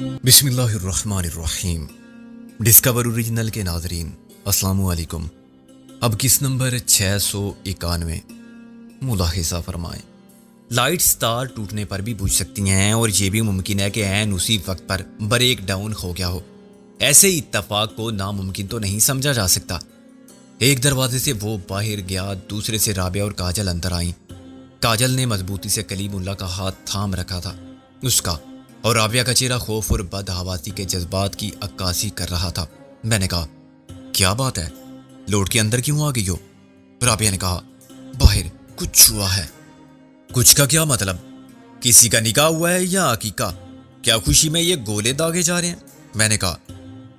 بسم اللہ الرحمن الرحیم۔ ڈسکور اوریجنل کے ناظرین السلام علیکم۔ اب کس نمبر 691 ملاحظہ فرمائیں۔ لائٹس تار ٹوٹنے پر بھی بجھ سکتی ہیں اور یہ بھی ممکن ہے کہ عین اسی وقت پر بریک ڈاؤن ہو گیا ہو۔ ایسے اتفاق کو ناممکن تو نہیں سمجھا جا سکتا۔ ایک دروازے سے وہ باہر گیا، دوسرے سے رابعہ اور کاجل اندر آئیں۔ کاجل نے مضبوطی سے کلیم اللہ کا ہاتھ تھام رکھا تھا، اس کا اور رابعہ کا چہرہ خوف اور بدحواسی کے جذبات کی عکاسی کر رہا تھا۔ میں نے کہا، کیا بات ہے، لوٹ کے اندر کیوں آ گئی ہو؟ رابعہ نے کہا، باہر کچھ ہوا ہے۔ کچھ کا کیا مطلب؟ کسی کا نکاح ہوا ہے یا عقیقہ؟ کیا خوشی میں یہ گولے داغے جا رہے ہیں؟ میں نے کہا،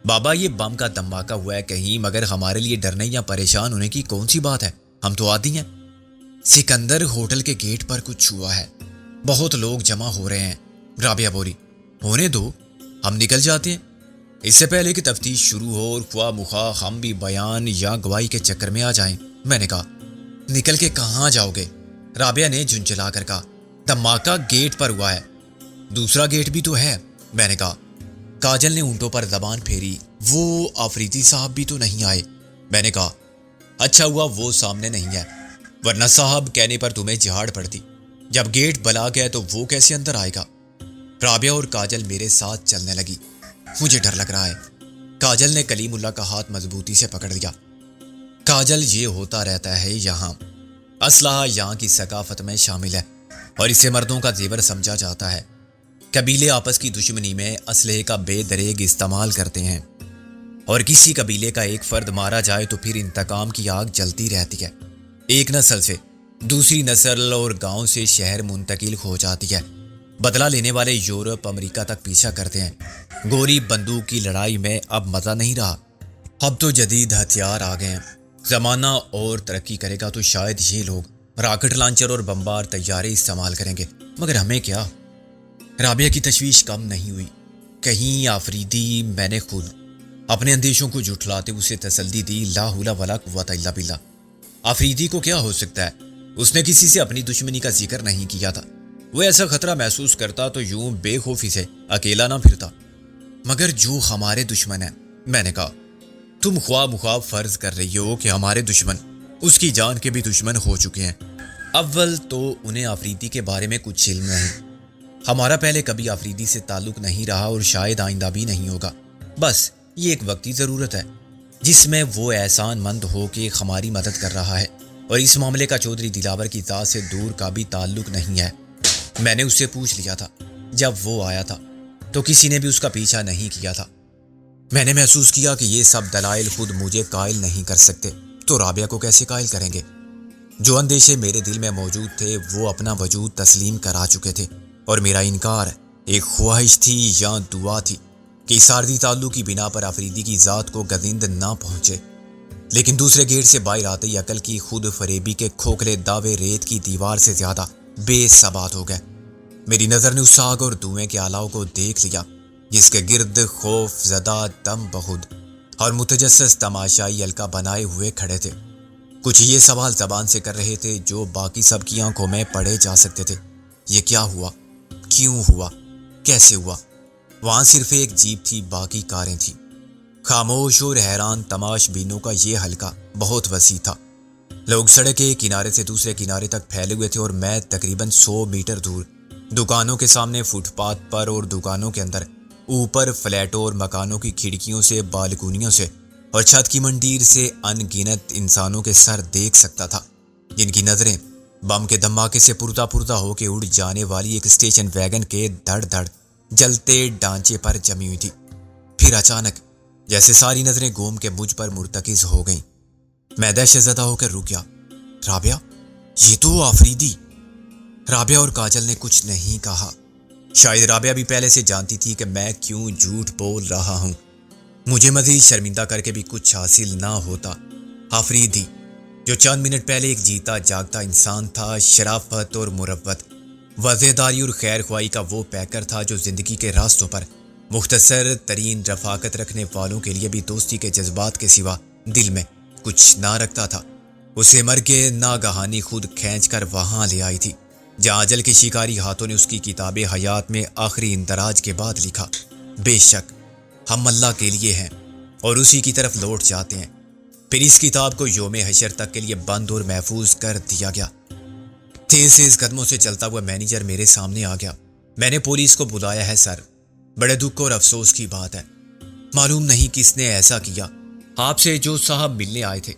بابا یہ بم کا دھماکہ ہوا ہے کہیں، مگر ہمارے لیے ڈرنے یا پریشان ہونے کی کون سی بات ہے؟ ہم تو عادی ہیں۔ سکندر ہوٹل کے گیٹ پر کچھ ہوا ہے، بہت لوگ جمع ہو رہے ہیں۔ رابعہ بولی، ہونے دو، ہم نکل جاتے ہیں، اس سے پہلے کہ تفتیش شروع ہو اور خواہ مخواہ ہم بھی بیان یا گواہی کے چکر میں آ جائیں۔ میں نے کہا، نکل کے کہاں جاؤ گے؟ رابعہ نے جھنجھلا کر کہا، دھماکہ گیٹ پر ہوا ہے، دوسرا گیٹ بھی تو ہے۔ میں نے کہا، کاجل نے اونٹوں پر زبان پھیری، وہ آفریدی صاحب بھی تو نہیں آئے۔ میں نے کہا، اچھا ہوا وہ سامنے نہیں ہے، ورنہ صاحب کہنے پر تمہیں جھاڑ پڑتی۔ جب گیٹ بلا گیا تو وہ کیسے اندر آئے گا؟ رابعہ اور کاجل میرے ساتھ چلنے لگی۔ مجھے ڈر لگ رہا ہے۔ کاجل نے کلیم اللہ کا ہاتھ مضبوطی سے پکڑ لیا۔ کاجل، یہ ہوتا رہتا ہے یہاں، اسلحہ یہاں کی ثقافت میں شامل ہے اور اسے مردوں کا زیور سمجھا جاتا ہے۔ قبیلے آپس کی دشمنی میں اسلحے کا بے دریغ استعمال کرتے ہیں، اور کسی قبیلے کا ایک فرد مارا جائے تو پھر انتقام کی آگ جلتی رہتی ہے، ایک نسل سے دوسری نسل اور گاؤں سے شہر منتقل ہو جاتی ہے۔ بدلہ لینے والے یورپ امریکہ تک پیچھا کرتے ہیں۔ گولی بندوق کی لڑائی میں اب مزہ نہیں رہا، اب تو جدید ہتھیار آ گئے ہیں۔ زمانہ اور ترقی کرے گا تو شاید یہ لوگ راکٹ لانچر اور بمبار طیارے استعمال کریں گے، مگر ہمیں کیا؟ رابعہ کی تشویش کم نہیں ہوئی۔ کہیں آفریدی؟ میں نے خود اپنے اندیشوں کو جھٹلاتے اسے تسلی دی، لا حول ولا قوت الا باللہ۔ آفریدی کو کیا ہو سکتا ہے؟ اس نے کسی سے اپنی دشمنی کا ذکر نہیں کیا تھا۔ وہ ایسا خطرہ محسوس کرتا تو یوں بے خوفی سے اکیلا نہ پھرتا۔ مگر جو ہمارے دشمن ہیں، میں نے کہا، تم خواہ مخواہ فرض کر رہی ہو کہ ہمارے دشمن اس کی جان کے بھی دشمن ہو چکے ہیں۔ اول تو انہیں آفریدی کے بارے میں کچھ علم نہیں۔ ہمارا پہلے کبھی آفریدی سے تعلق نہیں رہا اور شاید آئندہ بھی نہیں ہوگا۔ بس یہ ایک وقتی ضرورت ہے جس میں وہ احسان مند ہو کے ہماری مدد کر رہا ہے، اور اس معاملے کا چودھری دلاور کی ذات سے دور کا بھی تعلق نہیں ہے۔ میں نے اس سے پوچھ لیا تھا، جب وہ آیا تھا تو کسی نے بھی اس کا پیچھا نہیں کیا تھا۔ میں نے محسوس کیا کہ یہ سب دلائل خود مجھے قائل نہیں کر سکتے تو رابعہ کو کیسے قائل کریں گے؟ جو اندیشے میرے دل میں موجود تھے وہ اپنا وجود تسلیم کرا چکے تھے، اور میرا انکار ایک خواہش تھی یا دعا تھی کہ اس عارضی تعلق کی بنا پر آفریدی کی ذات کو گزند نہ پہنچے۔ لیکن دوسرے گیٹ سے باہر آتے ہی عقل کی خود فریبی کے کھوکھلے دعوے ریت کی دیوار سے زیادہ بے ثبات ہو گئے۔ میری نظر نے اس آگ اور دھوئیں کے آلاؤ کو دیکھ لیا جس کے گرد خوف زدہ دم بخود اور متجسس تماشائی الکا بنائے ہوئے کھڑے تھے۔ کچھ یہ سوال زبان سے کر رہے تھے جو باقی سب کی آنکھوں میں پڑھے جا سکتے تھے۔ یہ کیا ہوا؟ کیوں ہوا؟ کیسے ہوا؟ وہاں صرف ایک جیپ تھی، باقی کاریں تھیں۔ خاموش اور حیران تماش بینوں کا یہ حلقہ بہت وسیع تھا۔ لوگ سڑک کے کنارے سے دوسرے کنارے تک پھیلے ہوئے تھے، اور میں تقریباً 100 میٹر دور دکانوں کے سامنے فٹ پاتھ پر اور دکانوں کے اندر اوپر فلیٹوں اور مکانوں کی کھڑکیوں سے، بالکونیوں سے اور چھت کی منڈیر سے ان گنت انسانوں کے سر دیکھ سکتا تھا، جن کی نظریں بم کے دھماکے سے پردہ پردہ ہو کے اڑ جانے والی ایک اسٹیشن ویگن کے دھڑ دھڑ جلتے ڈانچے پر جمی ہوئی تھی۔ پھر اچانک جیسے ساری نظریں گوم کے مجھ پر مرتکز ہو گئیں۔ میں دہشت زدہ ہو کر رک گیا۔ رابعہ، یہ تو آفریدی۔ رابعہ اور کاجل نے کچھ نہیں کہا۔ شاید رابعہ بھی پہلے سے جانتی تھی کہ میں کیوں جھوٹ بول رہا ہوں۔ مجھے مزید شرمندہ کر کے بھی کچھ حاصل نہ ہوتا۔ آفریدی جو چند منٹ پہلے ایک جیتا جاگتا انسان تھا، شرافت اور مروت، وعدےداری اور خیر خواہی کا وہ پیکر تھا جو زندگی کے راستوں پر مختصر ترین رفاقت رکھنے والوں کے لیے بھی دوستی کے جذبات کے سوا دل میں کچھ نہ رکھتا تھا۔ اسے مر کے ناگہانی خود کھینچ کر وہاں لے آئی تھی جہاں اجل کے شکاری ہاتھوں نے اس کی کتاب حیات میں آخری اندراج کے بعد لکھا، بے شک ہم اللہ کے لیے ہیں اور اسی کی طرف لوٹ جاتے ہیں۔ پھر اس کتاب کو یوم حشر تک کے لیے بند اور محفوظ کر دیا گیا۔ تیز تیز قدموں سے چلتا ہوا مینیجر میرے سامنے آ گیا۔ میں نے پولیس کو بلایا ہے سر، بڑے دکھ اور افسوس کی بات ہے، معلوم نہیں کس نے ایسا کیا۔ آپ سے جو صاحب ملنے آئے تھے،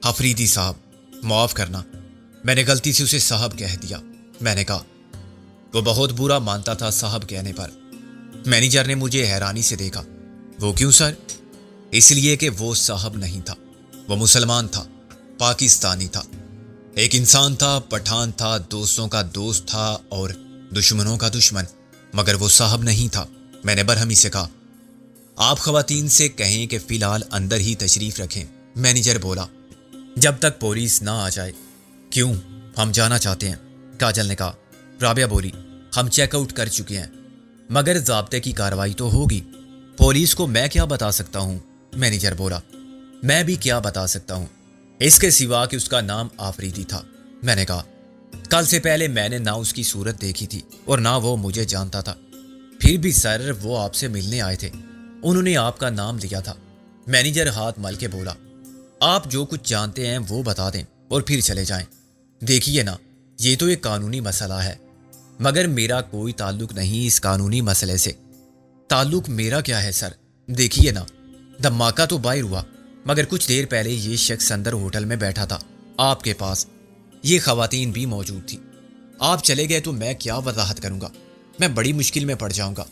حفریدی صاحب، معاف کرنا، میں نے غلطی سے اسے صاحب کہہ دیا۔ میں نے کہا وہ بہت برا مانتا تھا صاحب کہنے پر۔ مینیجر نے مجھے حیرانی سے دیکھا۔ وہ کیوں سر؟ اس لیے کہ وہ صاحب نہیں تھا، وہ مسلمان تھا، پاکستانی تھا، ایک انسان تھا، پٹھان تھا، دوستوں کا دوست تھا اور دشمنوں کا دشمن، مگر وہ صاحب نہیں تھا۔ میں نے برہمی سے کہا آپ خواتین سے کہیں کہ فی الحال اندر ہی تشریف رکھیں۔ مینیجر بولا جب تک پولیس نہ آ جائے۔ کیوں؟ ہم جانا چاہتے ہیں، کاجل نے کہا۔ رابعہ بولی ہم چیک آؤٹ کر چکے ہیں، مگر ضابطے کی کارروائی تو ہوگی۔ پولیس کو میں کیا بتا سکتا ہوں؟ مینیجر بولا میں بھی کیا بتا سکتا ہوں، اس کے سوا کہ اس کا نام آفریدی تھا۔ میں نے کہا کل سے پہلے میں نے نہ اس کی صورت دیکھی تھی اور نہ وہ مجھے جانتا تھا، پھر بھی سر وہ آپ سے ملنے آئے تھے، انہوں نے آپ کا نام لیا تھا۔ مینیجر ہاتھ مل کے بولا آپ جو کچھ جانتے ہیں وہ بتا دیں اور پھر چلے جائیں۔ دیکھیے نا، یہ تو ایک قانونی مسئلہ ہے، مگر میرا کوئی تعلق نہیں اس قانونی مسئلے سے۔ تعلق میرا کیا ہے سر؟ دیکھیے نا، دھماکہ تو باہر ہوا، مگر کچھ دیر پہلے یہ شخص اندر ہوٹل میں بیٹھا تھا آپ کے پاس، یہ خواتین بھی موجود تھی۔ آپ چلے گئے تو میں کیا وضاحت کروں گا؟ میں بڑی مشکل میں پڑ جاؤں گا۔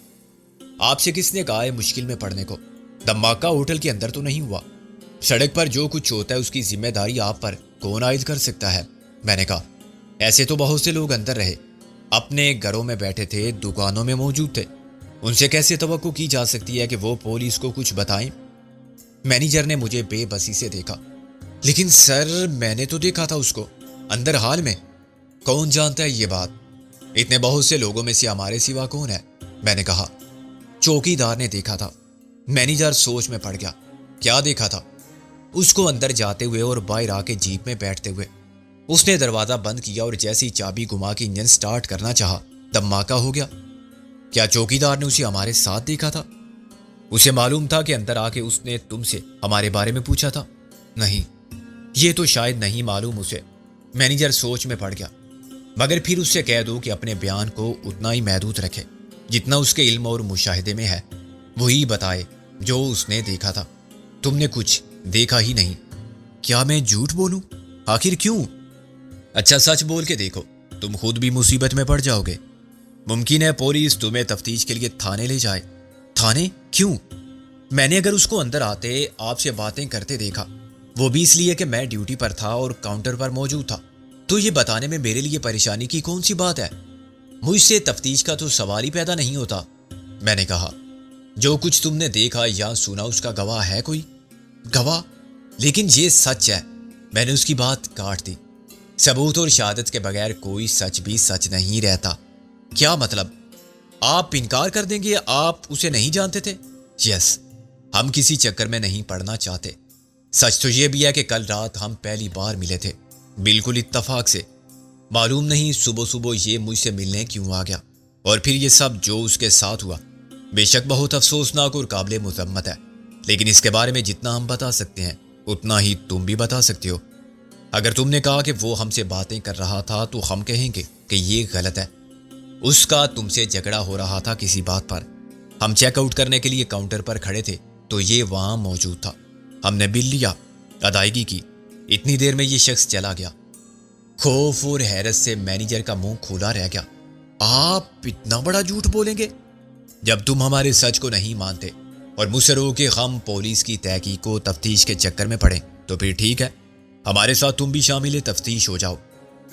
آپ سے کس نے کہا ہے مشکل میں پڑنے کو؟ دھماکہ ہوٹل کے اندر تو نہیں ہوا، سڑک پر جو کچھ ہوتا ہے اس کی ذمہ داری آپ پر کون عائد کر سکتا ہے؟ میں نے کہا ایسے تو بہت سے لوگ اندر رہے، اپنے گھروں میں بیٹھے تھے، دکانوں میں موجود تھے، ان سے کیسے توقع کی جا سکتی ہے کہ وہ پولیس کو کچھ بتائیں؟ مینیجر نے مجھے بے بسی سے دیکھا۔ لیکن سر میں نے تو دیکھا تھا اس کو اندر حال میں۔ کون جانتا ہے یہ بات؟ اتنے بہت سے لوگوں میں سے ہمارے سوا کون ہے؟ میں نے کہا چوکی دار نے دیکھا تھا۔ مینیجر سوچ میں پڑ گیا۔ کیا دیکھا تھا؟ اس کو اندر جاتے ہوئے اور باہر آ کے جیپ میں بیٹھتے ہوئے۔ اس نے دروازہ بند کیا اور جیسی چابی گھما کے انجن سٹارٹ کرنا چاہا، دھماکہ ہو گیا۔ کیا چوکی دار نے اسے ہمارے ساتھ دیکھا تھا؟ اسے معلوم تھا کہ اندر آ کے اس نے تم سے ہمارے بارے میں پوچھا تھا؟ نہیں، یہ تو شاید نہیں معلوم اسے۔ مینیجر سوچ میں پڑ گیا۔ مگر پھر اس سے کہہ دو کہ اپنے بیان کو اتنا ہی محدود رکھے جتنا اس کے علم اور مشاہدے میں ہے، وہی بتائے جو اس نے دیکھا تھا۔ تم نے کچھ دیکھا ہی نہیں۔ کیا میں جھوٹ بولوں؟ آخر کیوں؟ اچھا سچ بول کے دیکھو، تم خود بھی مصیبت میں پڑ جاؤ گے۔ ممکن ہے پولیس تمہیں تفتیش کے لیے تھانے لے جائے۔ تھانے؟ کیوں؟ میں نے اگر اس کو اندر آتے آپ سے باتیں کرتے دیکھا، وہ بھی اس لیے کہ میں ڈیوٹی پر تھا اور کاؤنٹر پر موجود تھا، تو یہ بتانے میں میرے لیے پریشانی کی کون سی بات ہے؟ مجھ سے تفتیش کا تو سوال ہی پیدا نہیں ہوتا۔ میں نے کہا جو کچھ تم نے دیکھا یا سنا اس کا گواہ ہے کوئی؟ گواہ؟ لیکن یہ سچ ہے۔ میں نے اس کی بات کاٹ دی۔ ثبوت اور شہادت کے بغیر کوئی سچ بھی سچ نہیں رہتا۔ کیا مطلب؟ آپ انکار کر دیں گے آپ اسے نہیں جانتے تھے؟ یس، ہم کسی چکر میں نہیں پڑنا چاہتے۔ سچ تو یہ بھی ہے کہ کل رات ہم پہلی بار ملے تھے، بالکل اتفاق سے۔ معلوم نہیں صبح صبح یہ مجھ سے ملنے کیوں آ گیا، اور پھر یہ سب جو اس کے ساتھ ہوا بے شک بہت افسوسناک اور قابل مذمت ہے، لیکن اس کے بارے میں جتنا ہم بتا سکتے ہیں اتنا ہی تم بھی بتا سکتے ہو۔ اگر تم نے کہا کہ وہ ہم سے باتیں کر رہا تھا تو ہم کہیں گے کہ یہ غلط ہے۔ اس کا تم سے جھگڑا ہو رہا تھا کسی بات پر۔ ہم چیک آؤٹ کرنے کے لیے کاؤنٹر پر کھڑے تھے تو یہ وہاں موجود تھا۔ ہم نے بل لیا، ادائیگی کی، اتنی دیر میں یہ شخص چلا گیا۔ خوف اور حیرت سے مینیجر کا منہ کھلا رہ گیا۔ آپ اتنا بڑا جھوٹ بولیں گے؟ جب تم ہمارے سچ کو نہیں مانتے اور مسرو کے غم پولیس کی تحقیق و تفتیش کے چکر میں پڑے تو پھر ٹھیک ہے، ہمارے ساتھ تم بھی شامل تفتیش ہو جاؤ۔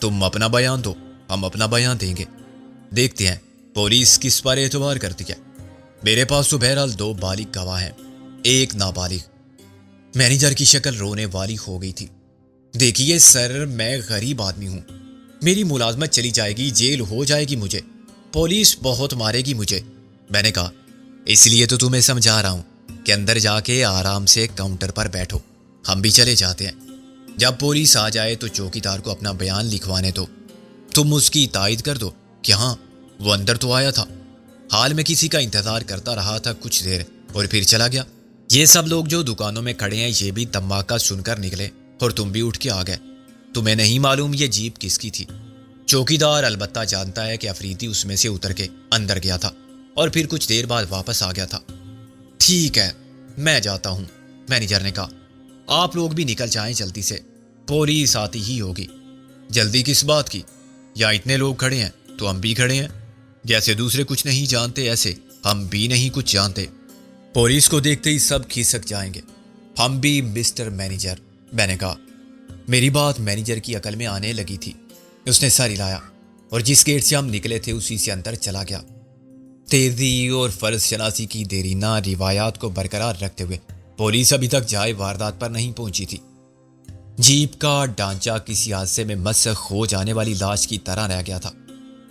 تم اپنا بیان دو، ہم اپنا بیان دیں گے، دیکھتے ہیں پولیس کس پر اعتبار کرتی ہے۔ میرے پاس تو بہرحال 2 بالغ گواہ ہیں، 1 نابالغ۔ مینیجر کی شکل رونے والی ہو گئی تھی۔ دیکھیے سر، میں غریب آدمی ہوں، میری ملازمت چلی جائے گی، جیل ہو جائے گی مجھے، پولیس بہت مارے گی مجھے۔ میں نے کہا اس لیے تو تمہیں سمجھا رہا ہوں کہ اندر جا کے آرام سے کاؤنٹر پر بیٹھو، ہم بھی چلے جاتے ہیں۔ جب پولیس آ جائے تو چوکیدار کو اپنا بیان لکھوانے دو، تم اس کی تائید کر دو کہ ہاں وہ اندر تو آیا تھا۔ حال میں کسی کا انتظار کرتا رہا تھا کچھ دیر اور پھر چلا گیا۔ یہ سب لوگ جو دکانوں میں کھڑے ہیں یہ بھی دھماکہ سن کر نکلے اور تم بھی اٹھ کے آ گئے۔ تمہیں نہیں معلوم یہ جیپ کس کی تھی؟ چوکیدار البتہ جانتا ہے کہ افریدی اس میں سے اتر کے اندر گیا تھا اور پھر کچھ دیر بعد واپس آ گیا تھا۔ ٹھیک ہے، میں جاتا ہوں، مینیجر نے کہا۔ آپ لوگ بھی نکل جائیں جلدی سے، پولیس آتی ہی ہوگی۔ جلدی کس بات کی؟ یا اتنے لوگ کھڑے ہیں تو ہم بھی کھڑے ہیں، جیسے دوسرے کچھ نہیں جانتے ایسے ہم بھی نہیں کچھ جانتے۔ پولیس کو دیکھتے ہی سب کھسک جائیں گے۔ ہم بھی مسٹر مینیجر، میں نے کہا۔ میری بات مینیجر کی عقل میں آنے لگی تھی۔ اس نے سر ہلایا اور جس گیٹ سے ہم نکلے تھے اسی سے اندر چلا گیا۔ تیزی اور فرض شناسی کی دیرینہ روایات کو برقرار رکھتے ہوئے پولیس ابھی تک جائے واردات پر نہیں پہنچی تھی۔ جیپ کا ڈھانچہ کسی حادثے میں مسخ ہو جانے والی لاش کی طرح رہ گیا تھا۔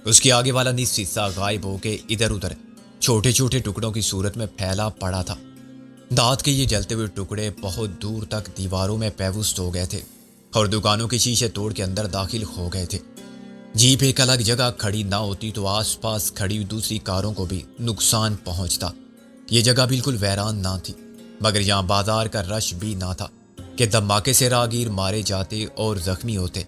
اس کے آگے والا نصف حصہ غائب ہو کے ادھر ادھر چھوٹے چھوٹے ٹکڑوں کی صورت میں پھیلا پڑا تھا۔ دانت کے یہ جلتے ہوئے ٹکڑے بہت دور تک دیواروں میں پیوست ہو گئے تھے اور دکانوں کے شیشے توڑ کے اندر داخل ہو گئے تھے۔ جیپ ایک الگ جگہ کھڑی نہ ہوتی تو آس پاس کھڑی ہوئی دوسری کاروں کو بھی نقصان پہنچتا۔ یہ جگہ بالکل ویران نہ تھی، مگر یہاں بازار کا رش بھی نہ تھا کہ دھماکے سے راہگیر مارے جاتے اور زخمی ہوتے۔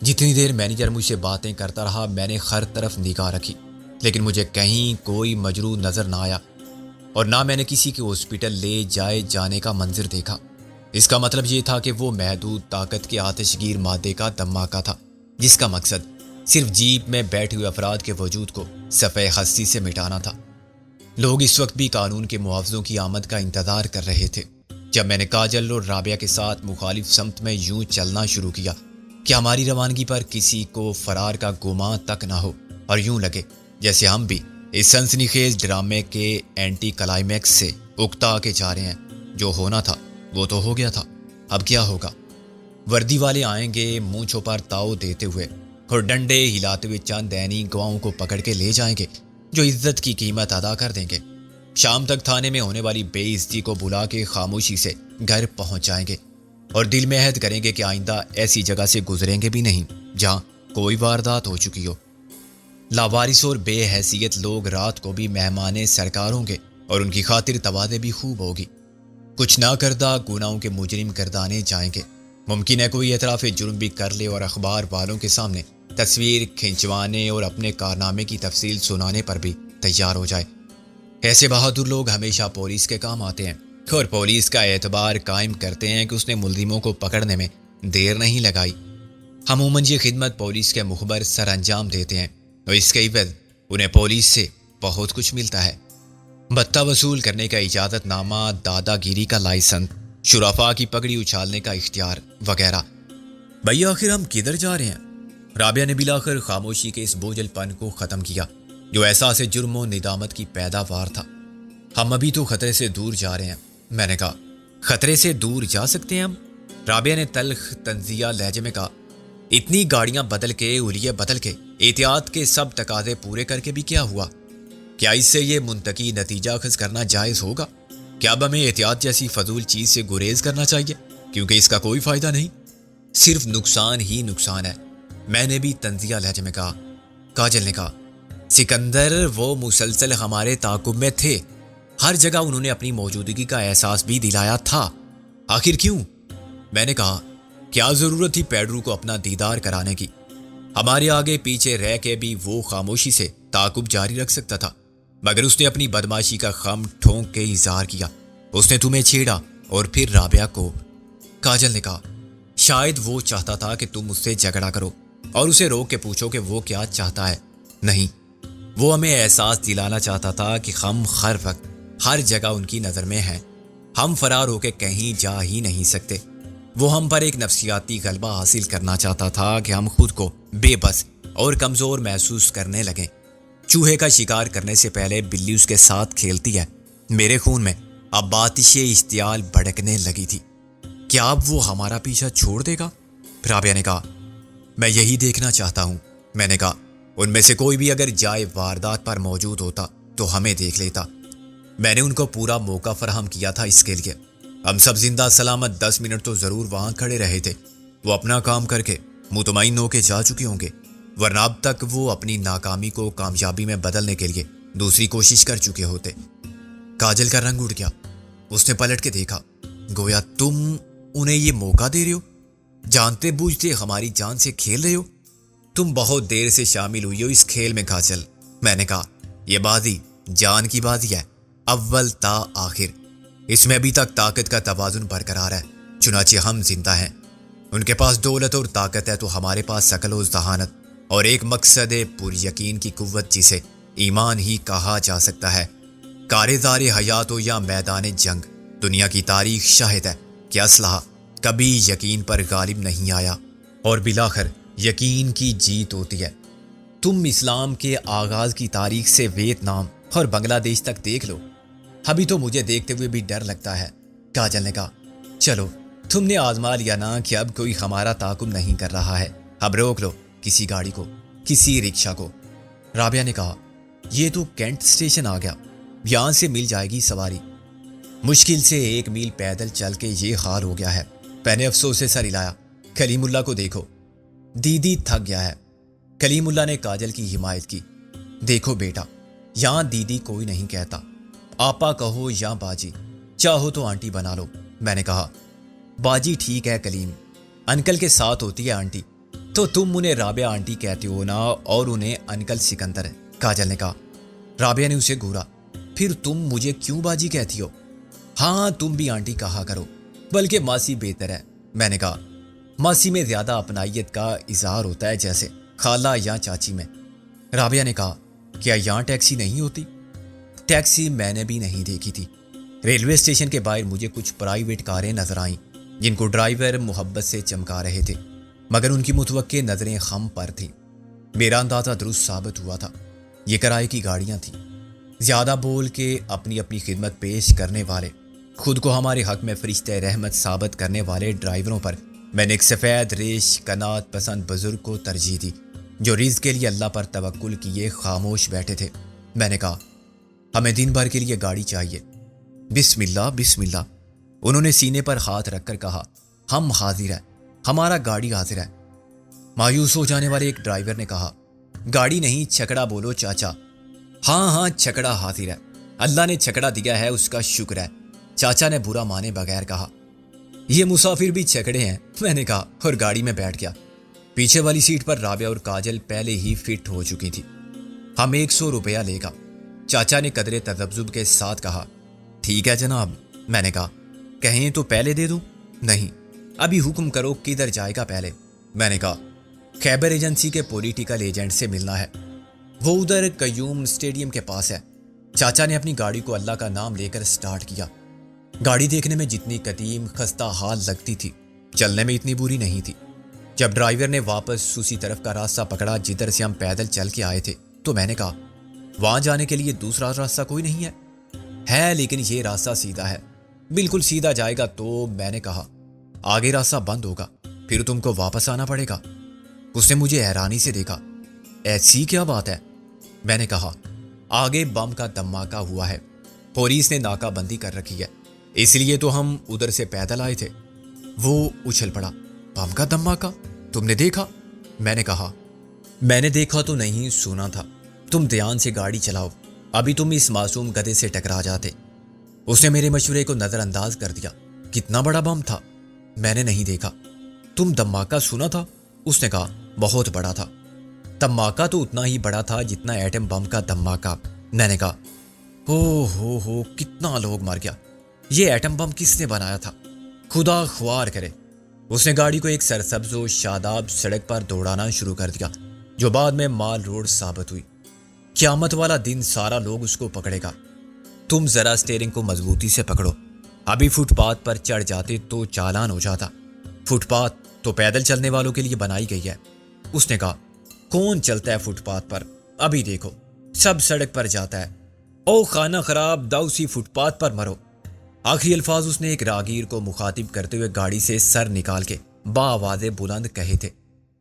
جتنی دیر مینیجر مجھ سے باتیں کرتا رہا میں نے ہر طرف نگاہ رکھی، لیکن مجھے کہیں کوئی مجروح نظر نہ آیا اور نہ میں نے کسی کے ہاسپٹل لے جانے کا منظر دیکھا۔ اس کا مطلب یہ تھا کہ وہ محدود طاقت کے آتش گیر مادے کا دھماکہ تھا جس کا مقصد صرف جیپ میں بیٹھے ہوئے افراد کے وجود کو صفحہ ہستی سے مٹانا تھا۔ لوگ اس وقت بھی قانون کے محافظوں کی آمد کا انتظار کر رہے تھے۔ جب میں نے کاجل اور رابعہ کے ساتھ مخالف سمت میں یوں چلنا شروع کیا کہ ہماری روانگی پر کسی کو فرار کا گمان تک نہ ہو اور یوں لگے جیسے ہم بھی اس سنسنی خیز ڈرامے کے اینٹی کلائمیکس سے اکتا کے جا رہے ہیں۔ جو ہونا تھا وہ تو ہو گیا تھا، اب کیا ہوگا؟ وردی والے آئیں گے مونچھوں پر تاؤ دیتے ہوئے اور ڈنڈے ہلاتے ہوئے چند عینی گواہوں کو پکڑ کے لے جائیں گے جو عزت کی قیمت ادا کر دیں گے۔ شام تک تھانے میں ہونے والی بے عزتی کو بلا کے خاموشی سے گھر پہنچ جائیں گے اور دل میں عہد کریں گے کہ آئندہ ایسی جگہ سے گزریں گے بھی نہیں جہاں کوئی واردات ہو چکی ہو۔ لاوارث اور بے حیثیت لوگ رات کو بھی مہمان سرکار ہوں گے اور ان کی خاطر تواضع بھی خوب ہوگی۔ کچھ نہ کردہ گناہوں کے مجرم گردانے جائیں گے۔ ممکن ہے کوئی اعتراف جرم بھی کر لے اور اخبار والوں کے سامنے تصویر کھنچوانے اور اپنے کارنامے کی تفصیل سنانے پر بھی تیار ہو جائے۔ ایسے بہادر لوگ ہمیشہ پولیس کے کام آتے ہیں اور پولیس کا اعتبار قائم کرتے ہیں کہ اس نے ملزموں کو پکڑنے میں دیر نہیں لگائی۔ عموماً یہ خدمت پولیس کے مخبر سر انجام دیتے ہیں اور اس کے عوض انہیں پولیس سے بہت کچھ ملتا ہے۔ بھتہ وصول کرنے کا اجازت نامہ، دادا گیری کا لائسنس، شرفاء کی پگڑی اچھالنے کا اختیار وغیرہ۔ بھئی آخر ہم کدھر جا رہے ہیں؟ رابعہ نے بلاخر خاموشی کے اس بوجھل پن کو ختم کیا جو احساس جرم و ندامت کی پیداوار تھا۔ ہم ابھی تو خطرے سے دور جا رہے ہیں، میں نے کہا۔ خطرے سے دور جا سکتے ہیں ہم؟ رابعہ نے تلخ طنزیہ لہجے میں کہا۔ اتنی گاڑیاں بدل کے، الیے بدل کے، احتیاط کے سب تقاضے پورے کر کے بھی کیا ہوا؟ کیا اس سے یہ منطقی نتیجہ اخذ کرنا جائز ہوگا؟ کیا اب ہمیں احتیاط جیسی فضول چیز سے گریز کرنا چاہیے کیونکہ اس کا کوئی فائدہ نہیں، صرف نقصان ہی نقصان ہے؟ میں نے بھی طنزیہ لہجے میں کہا۔ کاجل نے کہا، سکندر وہ مسلسل ہمارے تعاقب میں تھے، ہر جگہ انہوں نے اپنی موجودگی کا احساس بھی دلایا تھا، آخر کیوں؟ میں نے کہا، کیا ضرورت تھی پیڈرو کو اپنا دیدار کرانے کی؟ ہمارے آگے پیچھے رہ کے بھی وہ خاموشی سے تعاقب جاری رکھ سکتا تھا، مگر اس نے اپنی بدماشی کا خم ٹھونک کے اظہار کیا۔ اس نے تمہیں چھیڑا اور پھر رابعہ کو۔ کاجل نے کہا، شاید وہ چاہتا تھا کہ تم اس سے جھگڑا کرو اور اسے روک کے پوچھو کہ وہ کیا چاہتا ہے۔ نہیں، وہ ہمیں احساس دلانا چاہتا تھا کہ ہم ہر وقت ہر جگہ ان کی نظر میں ہیں، ہم فرار ہو کے کہیں جا ہی نہیں سکتے۔ وہ ہم پر ایک نفسیاتی غلبہ حاصل کرنا چاہتا تھا کہ ہم خود کو بے بس اور کمزور محسوس کرنے لگیں۔ چوہے کا شکار کرنے سے پہلے بلی اس کے ساتھ کھیلتی ہے۔ میرے خون میں اب آتش اشتعال بھڑکنے لگی تھی۔ کیا اب وہ ہمارا پیچھا چھوڑ دے گا؟ رابعہ نے کہا، میں یہی دیکھنا چاہتا ہوں۔ میں نے کہا، ان میں سے کوئی بھی اگر جائے واردات پر موجود ہوتا تو ہمیں دیکھ لیتا۔ میں نے ان کو پورا موقع فراہم کیا تھا اس کے لیے۔ ہم سب زندہ سلامت 10 منٹ تو ضرور وہاں کھڑے رہے تھے۔ وہ اپنا کام کر کے مطمئن ہو کے جا چکے ہوں گے، ورنہ اب تک وہ اپنی ناکامی کو کامیابی میں بدلنے کے لیے دوسری کوشش کر چکے ہوتے۔ کاجل کا رنگ اڑ گیا۔ اس نے پلٹ کے دیکھا، گویا تم انہیں یہ موقع دے رہے ہو، جانتے بوجھتے ہماری جان سے کھیل رہے ہو۔ تم بہت دیر سے شامل ہوئی ہو اس کھیل میں کاجل۔ میں نے کہا، یہ بازی جان کی بازی ہے، اول تا آخر۔ اس میں ابھی تک طاقت کا توازن برقرار ہے، چنانچہ ہم زندہ ہیں۔ ان کے پاس دولت اور طاقت ہے تو ہمارے پاس عقل و ذہانت اور ایک مقصد پر یقین کی قوت جسے ایمان ہی کہا جا سکتا ہے۔ کارزار حیات ہو یا میدان جنگ، دنیا کی تاریخ شاہد ہے کہ اسلحہ کبھی یقین پر غالب نہیں آیا اور بالآخر یقین کی جیت ہوتی ہے۔ تم اسلام کے آغاز کی تاریخ سے ویتنام اور بنگلہ دیش تک دیکھ لو، ابھی تو مجھے دیکھتے ہوئے بھی ڈر لگتا ہے۔ کاجل نے کہا، چلو تم نے آزما لیا نا کہ اب کوئی ہمارا تعاقب نہیں کر رہا ہے، اب روک لو کسی گاڑی کو، کسی رکشا کو۔ رابعہ نے کہا، یہ تو کینٹ اسٹیشن آ گیا، یہاں سے مل جائے گی سواری۔ مشکل سے 1 میل پیدل چل کے یہ حال ہو گیا ہے۔ میں نے افسوس سے سر ہلایا۔ کلیم اللہ کو دیکھو، دیدی تھک گیا ہے۔ کلیم اللہ نے کاجل کی حمایت کی۔ دیکھو بیٹا، یہاں دیدی کوئی نہیں کہتا، آپا کہو یا باجی، چاہو تو آنٹی بنا لو۔ میں نے کہا، باجی ٹھیک ہے کلیم، انکل کے ساتھ ہوتی ہے آنٹی، تو تم انہیں رابعہ آنٹی کہتے ہو نا، اور انہیں انکل سکندر ہے۔ کاجل نے کہا۔ رابعہ نے اسے گھورا، پھر تم مجھے کیوں باجی کہتی ہو؟ ہاں تم بھی آنٹی کہا کرو، بلکہ ماسی بہتر ہے۔ میں نے کہا، ماسی میں زیادہ اپنائیت کا اظہار ہوتا ہے جیسے خالہ یا چاچی میں۔ رابعہ نے کہا، کیا یہاں ٹیکسی نہیں ہوتی؟ ٹیکسی میں نے بھی نہیں دیکھی تھی۔ ریلوے اسٹیشن کے باہر مجھے کچھ پرائیویٹ کاریں نظر آئیں جن کو ڈرائیور محبت سے چمکا رہے تھے، مگر ان کی متوقع نظریں ہم پر تھیں۔ میرا اندازہ درست ثابت ہوا تھا، یہ کرائے کی گاڑیاں تھیں، زیادہ بول کے اپنی اپنی خدمت پیش کرنے والے، خود کو ہمارے حق میں فرشتہ رحمت ثابت کرنے والے ڈرائیوروں پر میں نے ایک سفید ریش قناعت پسند بزرگ کو ترجیح دی جو رزق کے لیے اللہ پر توکل کیے خاموش بیٹھے تھے۔ میں نے کہا، ہمیں دن بھر کے لیے گاڑی چاہیے۔ بسم اللہ بسم اللہ، انہوں نے سینے پر ہاتھ رکھ کر کہا، ہم حاضر ہیں، ہمارا گاڑی حاضر ہے۔ مایوس ہو جانے والے ایک ڈرائیور نے کہا، گاڑی نہیں چھکڑا بولو چاچا۔ ہاں چھکڑا حاضر ہے، اللہ نے چھکڑا دیا ہے اس کا شکر ہے، چاچا نے برا مانے بغیر کہا۔ یہ مسافر بھی چھکڑے ہیں، میں نے کہا، اور گاڑی میں بیٹھ گیا۔ پیچھے والی سیٹ پر رابعہ اور کاجل پہلے ہی فٹ ہو چکی تھی۔ ہم 100 روپیہ لے گا، چاچا نے قدرے تذبذب کے ساتھ کہا۔ ٹھیک ہے جناب، میں نے کہا، کہیں تو پہلے دے دوں؟ نہیں، ابھی حکم کرو کدھر جائے گا پہلے؟ میں نے کہا، خیبر ایجنسی کے پولیٹیکل ایجنٹ سے ملنا ہے، وہ ادھر قیوم اسٹیڈیم کے پاس ہے۔ چاچا نے اپنی گاڑی کو اللہ کا نام لے کر سٹارٹ کیا۔ گاڑی دیکھنے میں جتنی قدیم خستہ حال لگتی تھی، چلنے میں اتنی بری نہیں تھی۔ جب ڈرائیور نے واپس اسی طرف کا راستہ پکڑا جدھر سے ہم پیدل چل کے آئے تھے تو میں نے کہا، وہاں جانے کے لیے دوسرا راستہ کوئی نہیں ہے لیکن یہ راستہ سیدھا ہے، بالکل سیدھا جائے گا تو میں نے کہا، آگے راستہ بند ہوگا، پھر تم کو واپس آنا پڑے گا۔ اس نے مجھے حیرانی سے دیکھا، ایسی کیا بات ہے؟ میں نے کہا، آگے بم کا دھماکہ ہوا ہے، پولیس نے ناکہ بندی کر رکھی ہے، اس لیے تو ہم ادھر سے پیدل آئے تھے۔ وہ اچھل پڑا، بم کا دھماکہ تم نے دیکھا؟ میں نے کہا، میں نے دیکھا تو نہیں، سنا تھا۔ تم دھیان سے گاڑی چلاؤ، ابھی تم اس معصوم گدھے سے ٹکرا جاتے۔ اس نے میرے مشورے کو نظر انداز کر دیا۔ کتنا بڑا بم تھا؟ میں نے نہیں دیکھا۔ تم دھماکہ سنا تھا؟ اس نے کہا، بہت بڑا تھا۔ دھماکہ تو اتنا ہی بڑا تھا جتنا ایٹم بم کا دھماکہ۔ میں نے کہا، ہو کتنا لوگ مر گیا، یہ ایٹم بم کس نے بنایا تھا؟ خدا خوار کرے۔ اس نے گاڑی کو ایک سرسبز و شاداب سڑک پر دوڑانا شروع کر دیا جو بعد میں مال روڈ ثابت ہوئی۔ قیامت والا دن سارا لوگ اس کو پکڑے گا۔ تم ذرا اسٹیئرنگ کو مضبوطی سے پکڑو، ابھی فٹ پاتھ پر چڑھ جاتے تو چالان ہو جاتا۔ فٹ پاتھ تو پیدل چلنے والوں کے لیے بنائی گئی ہے۔ اس نے کہا، کون چلتا ہے فٹ پاتھ پر؟ ابھی دیکھو، سب سڑک پر جاتا ہے۔ او خانہ خراب، داؤسی فٹ پاتھ پر مرو۔ آخری الفاظ اس نے ایک راگیر کو مخاطب کرتے ہوئے گاڑی سے سر نکال کے باآواز بلند کہے تھے۔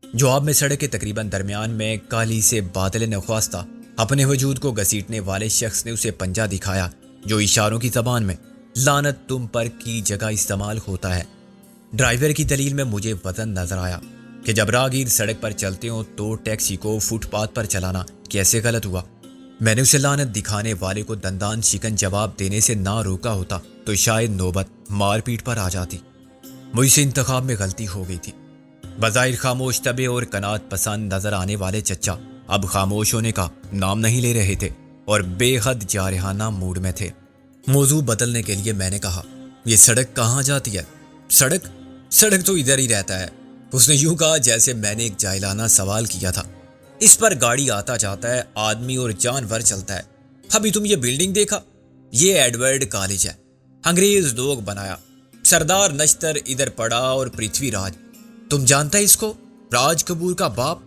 جواب میں سڑک کے تقریباً درمیان میں کالی سے بادل نخواستہ اپنے وجود کو گھسیٹنے والے شخص نے اسے پنجہ دکھایا جو اشاروں کی زبان میں لعنت تم پر کی جگہ استعمال ہوتا ہے۔ ڈرائیور کی دلیل میں مجھے وزن نظر آیا کہ جب راگیر سڑک پر چلتے ہوں تو ٹیکسی کو فٹ پاتھ پر چلانا کیسے غلط ہوا۔ میں نے اسے لعنت دکھانے والے کو دندان شکن جواب دینے سے نہ روکا ہوتا تو شاید نوبت مار پیٹ پر آ جاتی۔ مجھ سے انتخاب میں غلطی ہو گئی تھی۔ بظاہر خاموش طبع اور قناعت پسند نظر آنے والے چچا اب خاموش ہونے کا نام نہیں لے رہے تھے اور بے حد جارحانہ موڈ میں تھے۔ موضوع بدلنے کے لیے میں نے کہا، یہ سڑک کہاں جاتی ہے؟ سڑک تو ادھر ہی رہتا ہے۔ اس نے یوں کہا جیسے میں نے ایک جاہلانہ سوال کیا تھا۔ اس پر گاڑی آتا جاتا ہے، آدمی اور جانور چلتا ہے۔ ابھی تم یہ بلڈنگ دیکھا؟ یہ ایڈورڈ کالج ہے، انگریز لوگ بنایا۔ سردار نشتر ادھر پڑا اور پرتھوی راج، تم جانتا ہے اس کو؟ راج کپور کا باپ۔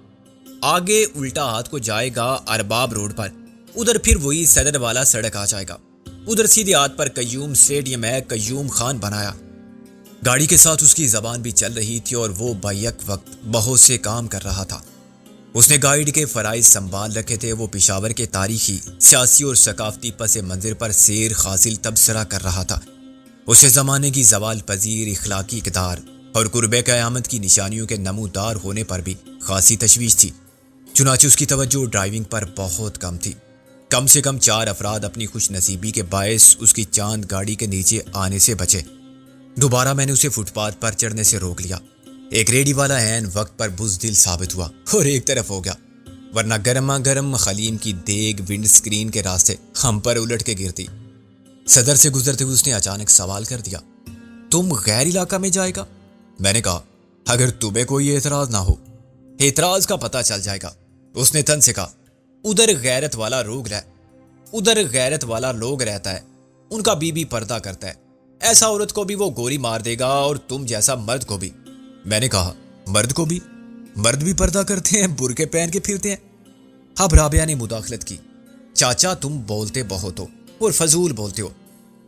آگے الٹا ہاتھ کو جائے گا ارباب روڈ پر، ادھر پھر وہی صدر والا سڑک آ جائے گا۔ ادھر سیدھے ہاتھ پر قیوم اسٹیڈیم ہے، قیوم خان بنایا۔ گاڑی کے ساتھ اس کی زبان بھی چل رہی تھی اور وہ بیک وقت بہت سے کام کر رہا تھا۔ اس نے گائیڈ کے فرائض سنبھال رکھے تھے۔ وہ پشاور کے تاریخی، سیاسی اور ثقافتی پس منظر پر سیر حاصل تبصرہ کر رہا تھا۔ اسے زمانے کی زوال پذیر اخلاقی اقدار اور قرب قیامت کی نشانیوں کے نمودار ہونے پر بھی خاصی تشویش تھی۔ چنانچہ اس کی توجہ ڈرائیونگ پر بہت کم تھی۔ کم سے کم 4 افراد اپنی خوش نصیبی کے باعث اس کی چاند گاڑی کے نیچے آنے سے بچے۔ دوبارہ میں نے اسے فٹ پاتھ پر چڑھنے سے روک لیا۔ ایک ریڈی والا عین وقت پر بزدل ثابت ہوا اور ایک طرف ہو گیا، ورنہ گرما گرم حلیم کی دیگ ونڈ سکرین کے راستے ہم پر الٹ کے گرتی۔ صدر سے گزرتے ہوئے اس نے اچانک سوال کر دیا، تم غیر علاقہ میں جائے گا؟ میں نے کہا، اگر تمہیں کوئی اعتراض نہ ہو۔ اعتراض کا پتہ چل جائے گا۔ اس نے تن سے کہا، ادھر غیرت والا لوگ رہتا ہے، ان کا بیوی پردہ کرتا ہے، ایسا عورت کو بھی وہ گولی مار دے گا اور تم جیسا مرد کو بھی۔ میں نے کہا، مرد کو بھی؟ مرد بھی پردہ کرتے ہیں، برقعے پہن کے پھرتے ہیں؟ اب رابعہ نے مداخلت کی، چاچا تم بولتے بہت ہو اور فضول بولتے ہو۔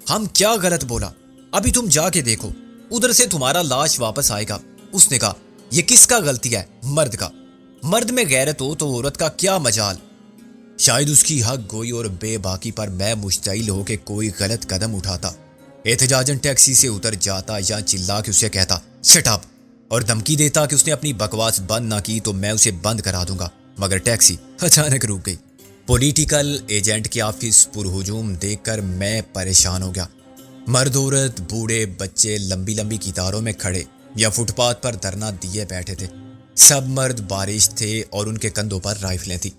ہم کیا غلط بولا؟ ابھی تم جا کے دیکھو، ادھر سے تمہارا لاش واپس آئے گا۔ اس نے کہا، یہ کس کا غلطی ہے؟ مرد کا۔ مرد میں غیرت ہو تو عورت کا کیا مجال؟ شاید اس کی حق گوئی اور بے باکی پر میں مشتعل ہو کے کوئی غلط قدم اٹھاتا، احتجاجاً ٹیکسی سے اتر جاتا یا چلا کے اسے کہتا شٹ اپ، اور دھمکی دیتا کہ اس نے اپنی بکواس بند نہ کی تو میں اسے بند کرا دوں گا۔ مگر ٹیکسی اچانک رک گئی۔ پولیٹیکل ایجنٹ کے آفس پرہجوم دیکھ کر میں پریشان ہو گیا۔ مرد، عورت، بوڑھے، بچے لمبی لمبی قطاروں میں کھڑے یا فٹ پاتھ پر دھرنا دیے بیٹھے تھے۔ سب مرد بارش تھے اور ان کے کندھوں پر رائفلیں تھیں۔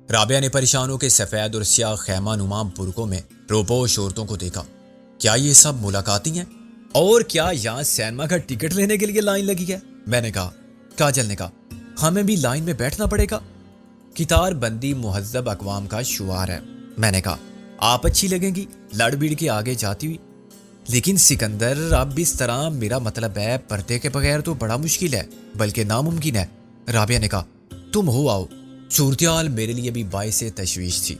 رابعہ نے پریشانوں کے سفید اور سیاہ خیمہ نما برقعوں میں روپوش عورتوں کو دیکھا۔ کیا یہ سب ملاقاتی ہیں؟ اور کیا یہاں سینما کا ٹکٹ لینے کے لیے لائن لگی ہے؟ میں نے کہا۔ کاجل نے کہا، ہمیں بھی لائن میں بیٹھنا پڑے گا؟ قطار بندی مہذب اقوام کا شعار ہے۔ میں نے کہا، آپ اچھی لگیں گی لڑ بھیڑ کے آگے جاتی ہوئی، لیکن سکندر اب اس طرح میرا مطلب ہے پردے کے بغیر تو بڑا مشکل ہے، بلکہ ناممکن ہے۔ رابعہ نے کہا، تم ہو آؤ۔ صورتحال میرے لیے بھی باعث تشویش تھی۔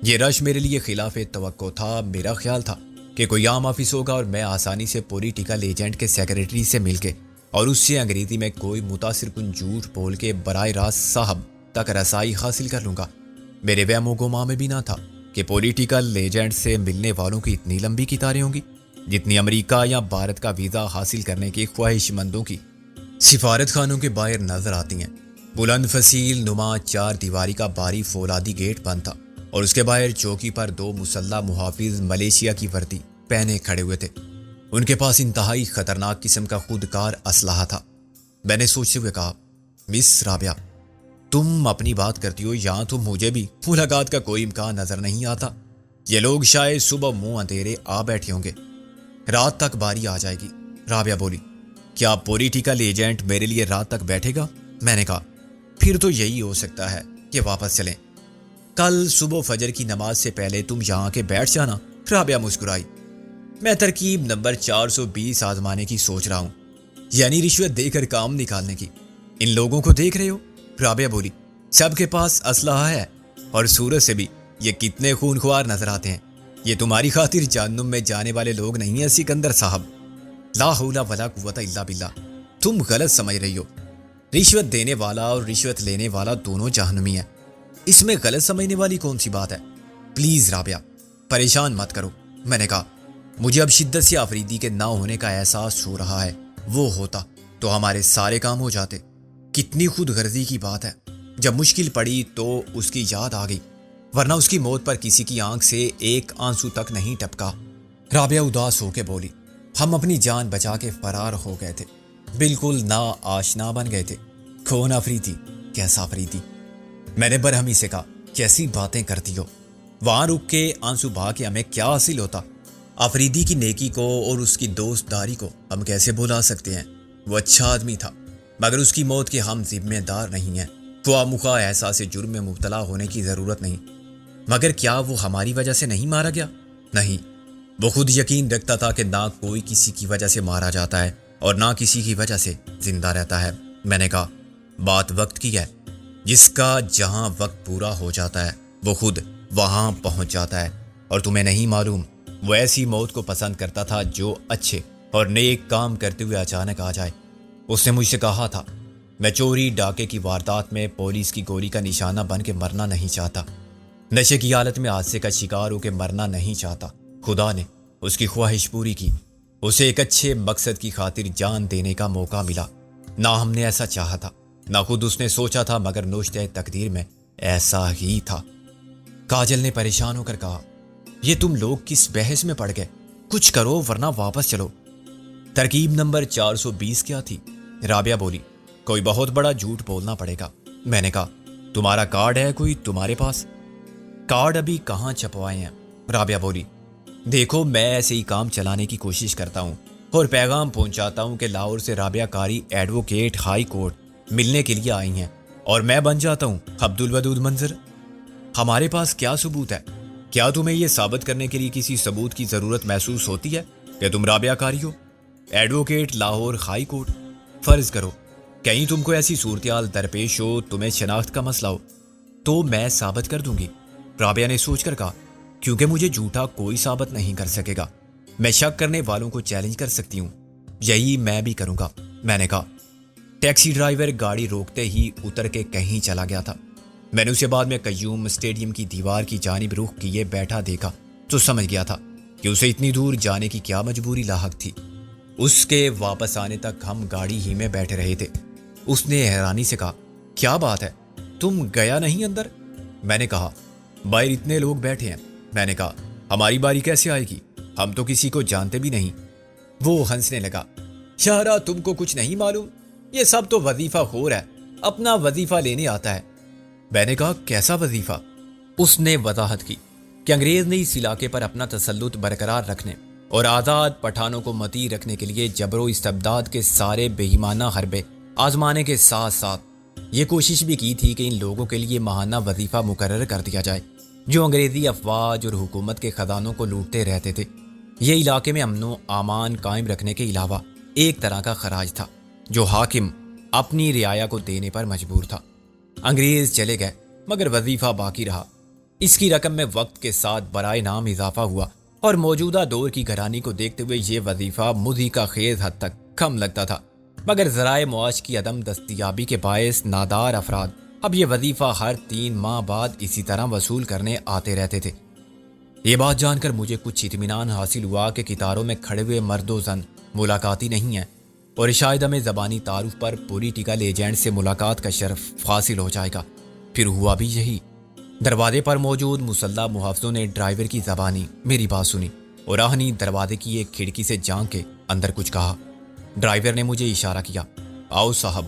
یہ رش میرے لیے خلاف توقع تھا۔ میرا خیال تھا کہ کوئی عام آفس ہوگا اور میں آسانی سے پولیٹیکل ایجنٹ کے سیکریٹری سے مل کے اور اس سے انگریزی میں کوئی متاثر کن جھوٹ بول کے براہ راست صاحب تک رسائی حاصل کر لوں گا۔ میرے وہم و گمان میں بھی نہ تھا کہ پولیٹیکل ایجنٹ سے ملنے والوں کی اتنی لمبی قطاریں ہوں گی جتنی امریکہ یا بھارت کا ویزا حاصل کرنے کے خواہش مندوں کی سفارت خانوں کے باہر نظر آتی ہیں۔ بلند فصیل نما 4 دیواری کا بھاری فولادی گیٹ بند تھا اور اس کے باہر چوکی پر 2 مسلح محافظ ملیشیا کی وردی پہنے کھڑے ہوئے تھے۔ ان کے پاس انتہائی خطرناک قسم کا خودکار اسلحہ تھا۔ میں نے سوچتے ہوئے کہا، مس رابعہ، تم اپنی بات کرتی ہو، یہاں تو مجھے بھی ملاقات کا کوئی امکان نظر نہیں آتا۔ یہ لوگ شاید صبح منہ اندھیرے آ بیٹھے ہوں گے، رات تک باری آ جائے گی۔ رابعہ بولی، کیا پولیٹیکل ایجنٹ میرے لیے رات تک بیٹھے گا؟ میں نے کہا، پھر تو یہی ہو سکتا ہے کہ واپس چلیں۔ کل صبح فجر کی نماز سے پہلے تم یہاں کے بیٹھ جانا۔ رابعہ مسکرائی، میں ترکیب نمبر 420 آزمانے کی سوچ رہا ہوں، یعنی رشوت دے کر کام نکالنے کی۔ ان لوگوں کو دیکھ رہے ہو؟ رابعہ بولی، سب کے پاس اسلحہ ہے اور صورت سے بھی یہ کتنے خونخوار نظر آتے ہیں۔ یہ تمہاری خاطر جہنم میں جانے والے لوگ نہیں ہیں سکندر صاحب۔ لا حول ولا قوت الا باللہ، تم غلط سمجھ رہی ہو۔ رشوت دینے والا اور رشوت لینے والا دونوں جہنمی ہیں، اس میں غلط سمجھنے والی کون سی بات ہے؟ پلیز رابعہ، پریشان مت کرو۔ میں نے کہا، مجھے اب شدت سے آفریدی کے نہ ہونے کا احساس ہو رہا ہے۔ وہ ہوتا تو ہمارے سارے کام ہو جاتے۔ کتنی خود غرضی کی بات ہے۔ جب مشکل پڑی تو اس کی یاد آ گئی۔ ورنہ اس کی موت پر کسی کی آنکھ سے ایک آنسو تک نہیں ٹپکا۔ رابعہ اداس ہو کے بولی، ہم اپنی جان بچا کے فرار ہو گئے تھے، بالکل نا آشنا بن گئے تھے۔ کون آفریدی؟ کیسا آفریدی؟ میں نے برہمی سے کہا، کیسی باتیں کرتی ہو؟ وہاں رک کے آنسو بہا کے ہمیں کیا حاصل ہوتا؟ آفریدی کی نیکی کو اور اس کی دوست داری کو ہم کیسے بھلا سکتے ہیں؟ وہ اچھا آدمی تھا، مگر اس کی موت کے ہم ذمہ دار نہیں ہیں۔ خواہ مخواہ احساس جرم میں مبتلا ہونے کی ضرورت نہیں، مگر کیا وہ ہماری وجہ سے نہیں مارا گیا؟ نہیں، وہ خود یقین رکھتا تھا کہ نہ کوئی کسی کی وجہ سے مارا جاتا ہے اور نہ کسی کی وجہ سے زندہ رہتا ہے۔ میں نے کہا، بات وقت کی ہے، جس کا جہاں وقت پورا ہو جاتا ہے وہ خود وہاں پہنچ جاتا ہے، اور تمہیں نہیں معلوم وہ ایسی موت کو پسند کرتا تھا جو اچھے اور نیک کام کرتے ہوئے اچانک آ جائے۔ اس نے مجھ سے کہا تھا، میں چوری ڈاکے کی واردات میں پولیس کی گولی کا نشانہ بن کے مرنا نہیں چاہتا، نشے کی حالت میں حادثے کا شکار ہو کے مرنا نہیں چاہتا۔ خدا نے اس کی خواہش پوری کی، اسے ایک اچھے مقصد کی خاطر جان دینے کا موقع ملا۔ نہ ہم نے ایسا چاہا تھا، نہ خود اس نے سوچا تھا، مگر نوشتہ تقدیر میں ایسا ہی تھا۔ کاجل نے پریشان ہو کر کہا، یہ تم لوگ کس بحث میں پڑ گئے؟ کچھ کرو ورنہ واپس چلو۔ ترکیب نمبر 420 کیا تھی؟ رابعہ بولی، کوئی بہت بڑا جھوٹ بولنا پڑے گا۔ میں نے کہا، تمہارا کارڈ ہے کوئی تمہارے پاس؟ کارڈ ابھی کہاں چھپوائے ہیں؟ رابعہ بولی، دیکھو میں ایسے ہی کام چلانے کی کوشش کرتا ہوں اور پیغام پہنچاتا ہوں کہ لاہور سے رابعہ قاری ایڈوکیٹ ہائی کورٹ ملنے کے لیے آئی ہیں، اور میں بن جاتا ہوں عبدالودود منظر۔ ہمارے پاس کیا ثبوت ہے؟ کیا تمہیں یہ ثابت کرنے کے لیے کسی ثبوت کی ضرورت محسوس ہوتی ہے کہ تم رابعہ قاری ہو، ایڈوکیٹ لاہور ہائی کورٹ؟ فرض کرو کہیں تم کو ایسی صورتحال درپیش ہو، تمہیں شناخت کا مسئلہ ہو، تو میں ثابت کر دوں گی۔ رابعہ نے سوچ کر کہا، کیونکہ مجھے جھوٹا کوئی ثابت نہیں کر سکے گا، میں شک کرنے والوں کو چیلنج کر سکتی ہوں، یہی میں بھی کروں گا۔ میں نے کہا۔ ٹیکسی ڈرائیور گاڑی روکتے ہی اتر کے کہیں چلا گیا تھا۔ میں نے اسے بعد میں قیوم اسٹیڈیم کی دیوار کی جانب رخ کیے بیٹھا دیکھا تو سمجھ گیا تھا کہ اسے اتنی دور جانے کی کیا مجبوری لاحق تھی۔ اس کے واپس آنے تک ہم گاڑی ہی میں بیٹھے رہے تھے۔ اس نے حیرانی سے کہا، کیا بات ہے، تم گیا نہیں اندر؟ میں نے کہا، باہر اتنے لوگ بیٹھے ہیں۔ میں نے کہا، ہماری باری کیسے آئے گی؟ ہم تو کسی کو جانتے بھی نہیں۔ وہ ہنسنے لگا، شہرا تم کو کچھ نہیں معلوم، یہ سب تو وظیفہ خور ہے، اپنا وظیفہ لینے آتا ہے۔ میں نے کہا، کیسا وظیفہ؟ اس نے وضاحت کی کہ انگریز نے اس علاقے پر اپنا تسلط برقرار رکھنے اور آزاد پٹھانوں کو مطیع رکھنے کے لیے جبر و استبداد کے سارے بے ایمانہ حربے آزمانے کے ساتھ ساتھ یہ کوشش بھی کی تھی کہ ان لوگوں کے لیے ماہانہ وظیفہ مقرر کر دیا جائے جو انگریزی افواج اور حکومت کے خزانوں کو لوٹتے رہتے تھے۔ یہ علاقے میں امن و امان قائم رکھنے کے علاوہ ایک طرح کا خراج تھا جو حاکم اپنی رعایا کو دینے پر مجبور تھا۔ انگریز چلے گئے مگر وظیفہ باقی رہا۔ اس کی رقم میں وقت کے ساتھ برائے نام اضافہ ہوا اور موجودہ دور کی گھرانی کو دیکھتے ہوئے یہ وظیفہ مضی کا خیز حد تک کم لگتا تھا، مگر ذرائع معاش کی عدم دستیابی کے باعث نادار افراد اب یہ وظیفہ ہر 3 ماہ بعد اسی طرح وصول کرنے آتے رہتے تھے۔ یہ بات جان کر مجھے کچھ اطمینان حاصل ہوا کہ قطاروں میں کھڑے ہوئے مرد و زن ملاقاتی نہیں ہیں اور شاید ہمیں زبانی تعارف پر پولیٹیکل ایجنٹ سے ملاقات کا شرف حاصل ہو جائے گا۔ پھر ہوا بھی یہی۔ دروازے پر موجود مسلح محافظوں نے ڈرائیور کی زبانی میری بات سنی اور آہنی دروازے کی ایک کھڑکی سے جھانک کے اندر کچھ کہا۔ ڈرائیور نے مجھے اشارہ کیا، آؤ صاحب۔